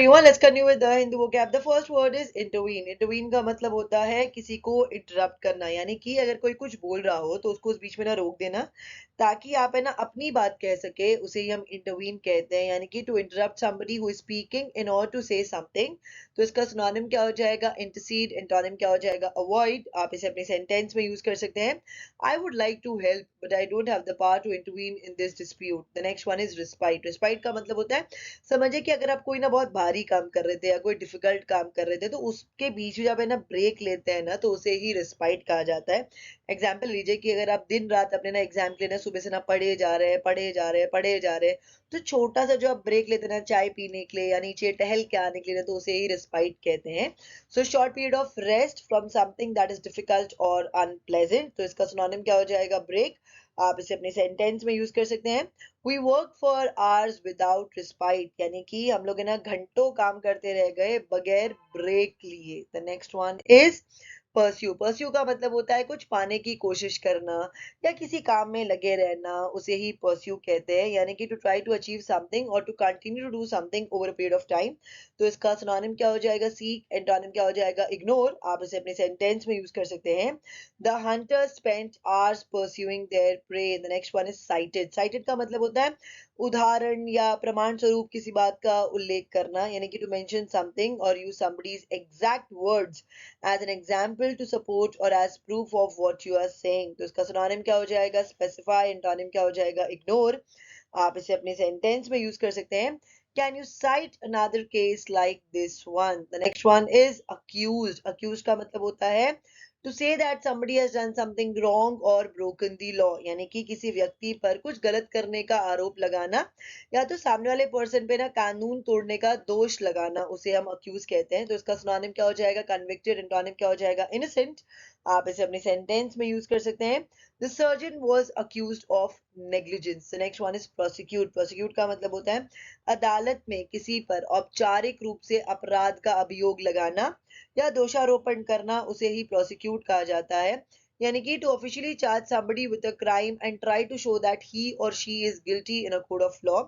everyone, let's continue with the Hindu vocab. The first word is intervene. Intervene का मतलब होता है किसी को interrupt करना, यानी कि अगर कोई कुछ बोल रहा हो तो उसको उस बीच में ना रोक देना ताकि आप है ना अपनी बात कह सके, उसे ही हम intervene कहते हैं, यानी कि to interrupt somebody who is speaking in order to say something. तो इसका synonym क्या हो जाएगा? Intercede. Antonym क्या हो जाएगा? Avoid. आप इसे अपने sentence में use कर सकते हैं. I would like to help, but I don't have the power to intervene in this dispute. The next one is respite. Respite का मतलब होता है, समझिए कि अगर आप कोई ना बहुत भारी काम कर रहे थे या कोई डिफिकल्ट काम कर रहे थे तो उसके बीच में जब है ना ब्रेक लेते हैं ना तो उसे ही रिस्पाइट कहा जाता है। एग्जाम्पल लीजिए कि अगर आप दिन रात अपने ना एग्जाम के लिए ना सुबह से ना पढ़े जा रहे हैं पढ़े जा रहे हैं पढ़े जा रहे हैं, तो छोटा सा जो आप ब्रेक लेते हैं ना चाय पीने के लिए या नीचे टहल के आने के लिए, तो उसे ही रिस्पाइट कहते हैं। So short period of rest from something that is difficult और अनप्लेजेंट, तो इसका सिनोनिम क्या हो जाएगा? ब्रेक। आप इसे अपने सेंटेंस में यूज कर सकते हैं। We work for hours without respite, यानी कि हम लोग है ना घंटों काम करते रह गए बगैर ब्रेक लिए। The next one is pursue. Pursue का मतलब होता है कुछ पाने की कोशिश करना या किसी काम में लगे रहना, उसे ही परस्यू कहते हैं, यानी कि to try to achieve something और to continue to do something over a period of time. तो इसका सिनोनिम क्या हो जाएगा? सीक। एंटोनिम क्या हो जाएगा? इग्नोर। आप इसे अपने सेंटेंस में यूज कर सकते हैं। The hunter spent hours pursuing their prey. The next one is sighted. Sighted का मतलब होता है उदाहरण या प्रमाण स्वरूप किसी बात का उल्लेख करना, यानी कि टू मेंशन समथिंग और use somebody's exact words as an example to support or as proof of what you are saying. तो इसका सिनोनिम क्या हो जाएगा? स्पेसिफाई। एंटोनिम क्या हो जाएगा? इग्नोर। आप इसे अपने सेंटेंस में यूज कर सकते हैं। Can you cite another case like this one? The next one is accused. Accused का मतलब होता है to say that somebody has done something wrong or broken the law, यानी कि किसी व्यक्ति पर कुछ गलत करने का आरोप लगाना या तो सामने वाले पर्सन पे ना कानून तोड़ने का दोष लगाना, उसे हम अक्यूज कहते हैं। तो इसका सिनोनिम क्या हो जाएगा? कन्विक्टेड। एंटोनिम क्या हो जाएगा? इनोसेंट। आप इसे अपने सेंटेंस में यूज कर सकते हैं। The surgeon was accused of negligence. The next one is prosecute. Prosecute का मतलब होता है अदालत में किसी पर औपचारिक रूप से अपराध का अभियोग लगाना या दोषारोपण करना, उसे ही प्रोसिक्यूट कहा जाता है, यानी कि to officially charge somebody with a crime and try to show that he or she is guilty in a court of law।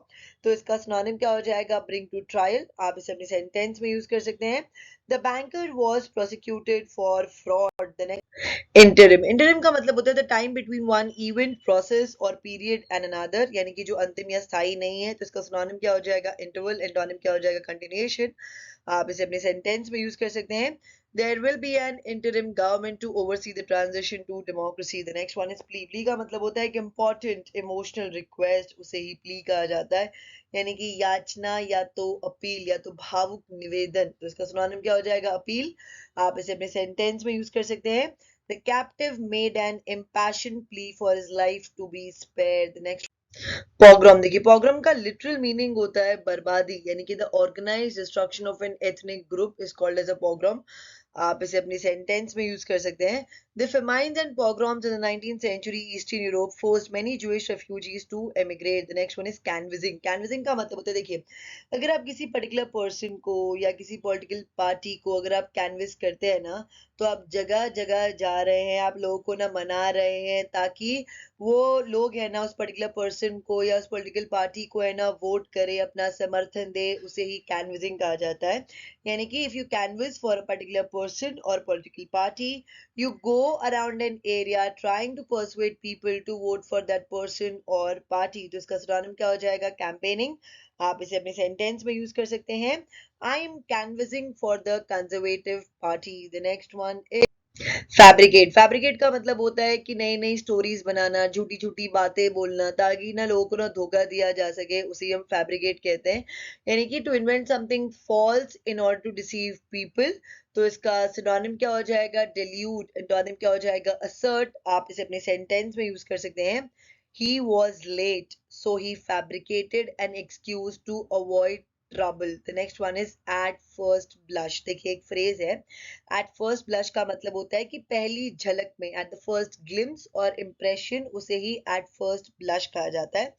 तो इसका सिनोनिम क्या हो जाएगा? bring to trial। आप इसे अपने सेंटेंस में यूज कर सकते हैं। the banker was prosecuted for fraud। the next interim। interim का मतलब होता है the time between one event process और पीरियड एंड अनदर, यानी कि जो अंतिम या स्थायी नहीं है। तो इसका सिनोनिम क्या हो जाएगा? इंटरवल। एंटोनिम क्या हो जाएगा? कंटिन्यूएशन। आप इसे अपने सेंटेंस में यूज कर सकते हैं। There will be an interim government to oversee the transition to democracy। The next one is plea। plea का मतलब होता है कि important emotional request, उसे ही plea कहा जाता है, यानी कि याचना या तो अपील या तो भावुक निवेदन। तो इसका सिनोनिम क्या हो जाएगा? अपील। आप इसे अपने सेंटेंस में यूज कर सकते हैं। The captive made an impassioned plea for his life to be spared। The next pogrom देखिए, पोग्राम का लिटरल मीनिंग होता है बर्बादी, यानी कि the organised destruction of an ethnic group is called as a pogrom. आप इसे अपनी सेंटेंस में यूज कर सकते हैं। The famines and pogroms in the 19th century Eastern Europe forced many Jewish refugees to emigrate. The next one is canvassing. Canvassing का मतलब होता है, देखिए अगर आप किसी पर्टिकुलर पर्सन को या किसी पॉलिटिकल पार्टी को अगर आप कैनविस करते हैं ना, तो आप जगह जगह जा रहे हैं, आप लोगों को ना मना रहे हैं ताकि वो लोग है ना उस पर्टिकुलर पर्सन को या उस पॉलिटिकल पार्टी को है ना वोट करे, अपना समर्थन दे, उसे ही कैनविजिंग कहा जाता है। यानी कि if you canvass for a particular person or political party, you go around an area trying to persuade people to vote for that person or party। तो इसका सिनोनिम क्या हो जाएगा? कैंपेनिंग। आप इसे अपने सेंटेंस में यूज कर सकते हैं। I am canvassing for the conservative party। The next one is fabricate. Fabricate का मतलब होता है कि नई नई स्टोरीज बनाना, झूठी झूठी बातें बोलना ताकि ना लोगों को ना धोखा दिया जा सके, उसे हम फैब्रिकेट कहते हैं, यानी कि to invent something false in order to deceive people. तो इसका सिनोनिम क्या हो जाएगा? डिल्यूट। एंटोनिम क्या हो जाएगा? असर्ट। आप इसे अपने सेंटेंस में यूज कर सकते हैं। He was late, so he fabricated an excuse to avoid trouble। The next one is at first blush। देखिए एक फ्रेज है, एट फर्स्ट ब्लश का मतलब होता है कि पहली झलक में, एट द फर्स्ट ग्लिम्स और इम्प्रेशन, उसे ही एट फर्स्ट ब्लश कहा जाता है।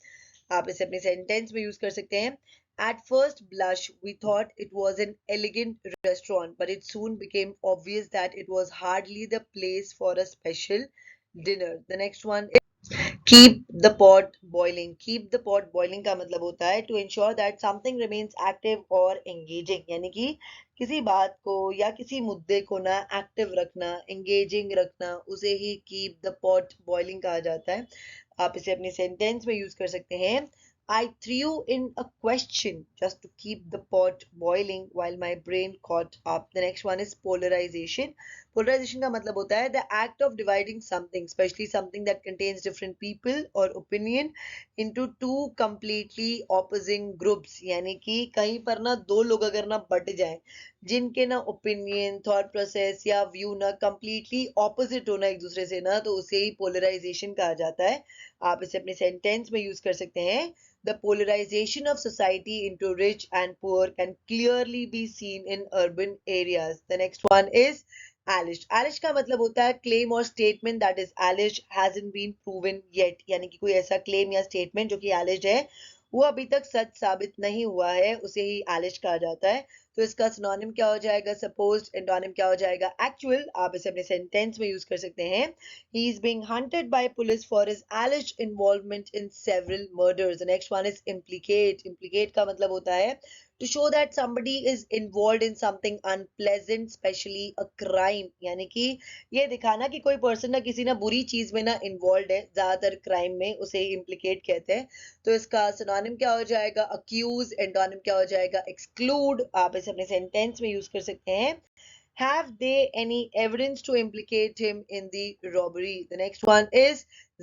आप इसे अपने सेंटेंस में यूज कर सकते हैं। At first blush, we thought it was an elegant restaurant, but it soon became obvious that it was hardly the place for a special dinner। The next one keep the pot boiling. Keep the pot boiling का मतलब होता है to ensure that something remains active और engaging, यानी कि किसी बात को या किसी मुद्दे को ना एक्टिव रखना, एंगेजिंग रखना, उसे ही कीप द पॉट बॉइलिंग कहा जाता है। आप इसे अपने सेंटेंस में यूज कर सकते हैं। I threw in a question just to keep the pot boiling while my brain caught up. The next one is polarization. Polarization का मतलब होता है the act of dividing something, especially something that contains different people or opinion, into two completely opposing groups. यानी कि कहीं पर ना दो लोग अगर ना बट जाएं, जिनके ना ओपिनियन, थॉट प्रोसेस या व्यू ना completely opposite हो ना एक दूसरे से ना, तो उसे ही polarization कहा जाता है। आप इसे अपने सेंटेंस में यूज कर सकते हैं। The polarization of society into rich and poor can clearly be seen in urban areas. The next one is alleged. Alleged का मतलब होता है claim or statement that is alleged hasn't been proven yet. यानी कि कोई ऐसा claim या statement जो कि alleged है, वो अभी तक सच साबित नहीं हुआ है, उसे ही alleged कहा जाता है। तो इसका सिनोनिम क्या हो जाएगा? सपोज्ड। एंटोनिम क्या हो जाएगा? एक्चुअल। आप इसे अपने सेंटेंस में यूज कर सकते हैं। He is being hunted by police for his alleged involvement in several murders. The next one is implicate. Implicate का मतलब होता है to show that somebody is involved in something unpleasant, especially a crime. यानी कि ये दिखाना कि कोई पर्सन ना किसी ना बुरी चीज में ना इन्वॉल्व है, ज्यादातर क्राइम में, उसे ही इम्प्लीकेट कहते हैं। तो इसका सिनोनिम क्या हो जाएगा? अक्यूज। एंटोनिम क्या हो जाएगा? एक्सक्लूड। आप इसे अपने सेंटेंस में यूज कर सकते हैं। Have they any evidence to implicate him in the robbery? The next one is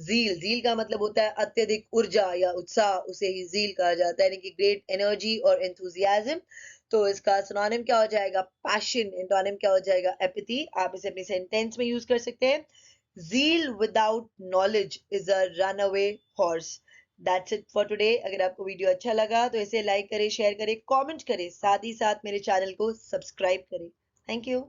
zeal. Zeal का मतलब होता है अत्यधिक ऊर्जा या उत्साह, उसे ही zeal कहा जाता है, यानी कि great energy और enthusiasm। तो इसका सिनोनिम क्या हो जाएगा? Passion। एंटोनिम क्या हो जाएगा? Apathy। आप इसे अपने सेंटेंस में यूज कर सकते हैं। Zeal without knowledge is a runaway horse. That's it for today. अगर आपको वीडियो अच्छा लगा तो इसे लाइक करें, शेयर करें, कमेंट करें, साथ ही साथ मेरे चैनल को सब्सक्राइब करें। Thank you.